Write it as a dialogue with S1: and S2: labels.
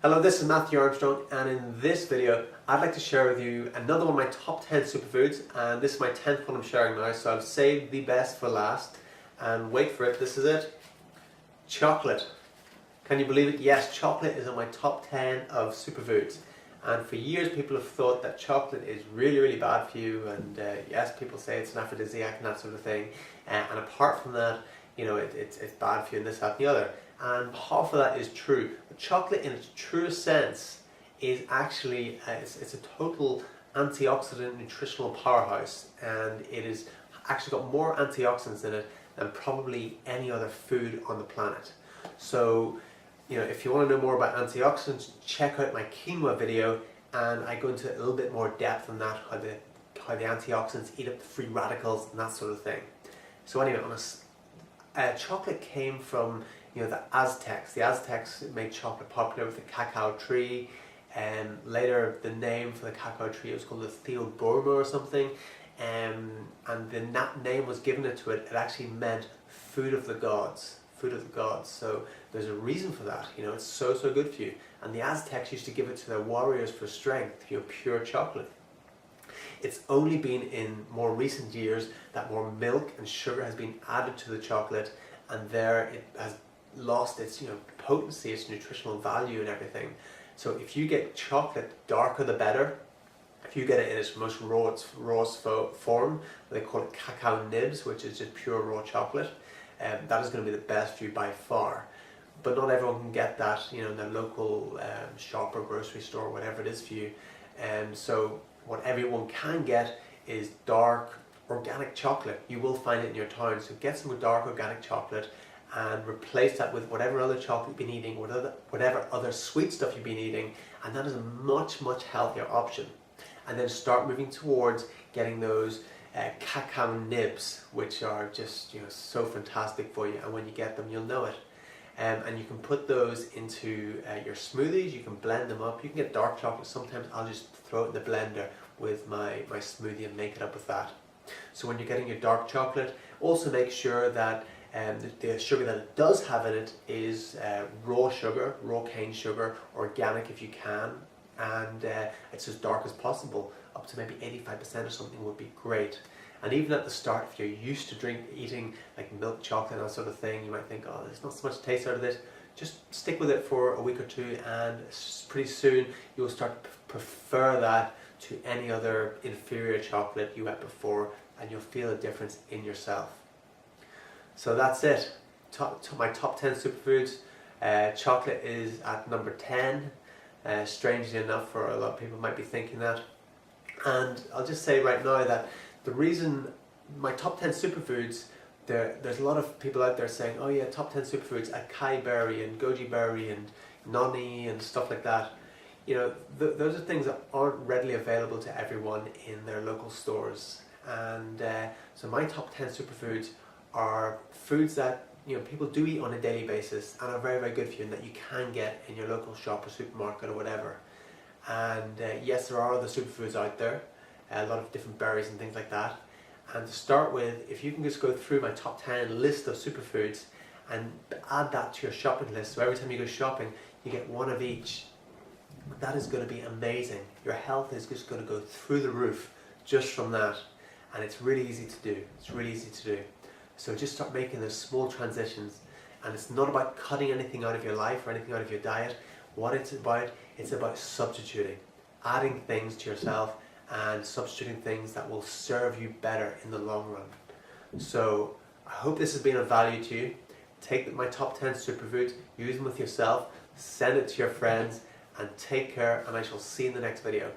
S1: Hello, this is Matthew Armstrong, and in this video I'd like to share with you another one of my top 10 superfoods, and this is my 10th one I'm sharing now, so I've saved the best for last. And wait for it, this is it. Chocolate. Can you believe it? Yes, chocolate is in my top 10 of superfoods. And for years people have thought that chocolate is really bad for you, and yes, people say it's an aphrodisiac and that sort of thing. And apart from that, you know, it's bad for you and this, that and the other. And half of that is true. But chocolate in its truest sense is actually, it's a total antioxidant nutritional powerhouse, and it has actually got more antioxidants in it than probably any other food on the planet. So, you know, if you want to know more about antioxidants, check out my quinoa video, and I go into a little bit more depth on that, how the antioxidants eat up the free radicals and that sort of thing. So anyway, chocolate came from, you know, the Aztecs. The Aztecs made chocolate popular with the Cacao Tree, and later the name for the Cacao Tree was called the Theobroma or something, and that name was given to it. It actually meant food of the gods. Food of the gods. So there's a reason for that. You know, it's so good for you. And the Aztecs used to give it to their warriors for strength. You know, pure chocolate. It's only been in more recent years that more milk and sugar has been added to the chocolate, and there it has lost its, you know, potency, its nutritional value and everything. So if you get chocolate, darker the better. If you get it in its most rawest form, they call it cacao nibs, which is just pure raw chocolate, that is going to be the best for you by far. But not everyone can get that, you know, in their local shop or grocery store, whatever it is for you. So what everyone can get is dark organic chocolate. You will find it in your town. So get some dark organic chocolate and replace that with whatever other chocolate you've been eating, whatever other sweet stuff you've been eating, and that is a much healthier option. And then start moving towards getting those cacao nibs, which are just, you know, so fantastic for you, and when you get them you'll know it. And you can put those into your smoothies. You can blend them up. You can get dark chocolate. Sometimes I'll just throw it in the blender with my smoothie and make it up with that. So when you're getting your dark chocolate, also make sure that the sugar that it does have in it is raw sugar, raw cane sugar, organic if you can, and it's as dark as possible. Up to maybe 85% or something would be great. And even at the start, if you're used to eating like milk chocolate and that sort of thing, you might think, oh, there's not so much taste out of this. Just stick with it for a week or two, and pretty soon you'll start to prefer that to any other inferior chocolate you had before, and you'll feel a difference in yourself. So that's it. My top 10 superfoods. Chocolate is at number 10. Strangely enough, for a lot of people might be thinking that. And I'll just say right now that the reason my top 10 superfoods, there's a lot of people out there saying, oh yeah, top 10 superfoods, acai berry and goji berry and noni and stuff like that. You know, those are things that aren't readily available to everyone in their local stores. And so my top 10 superfoods are foods that, you know, people do eat on a daily basis and are very good for you, and that you can get in your local shop or supermarket or whatever. And yes, there are other superfoods out there, a lot of different berries and things like that. And to start with, if you can just go through my top 10 list of superfoods and add that to your shopping list, so every time you go shopping you get one of each, that is going to be amazing. Your health is just going to go through the roof just from that, and it's really easy to do. It's really easy to do. So just start making those small transitions, and it's not about cutting anything out of your life or anything out of your diet. What it's about substituting, adding things to yourself and substituting things that will serve you better in the long run. So I hope this has been of value to you. Take my top 10 superfoods, use them with yourself, send it to your friends, and take care, and I shall see you in the next video.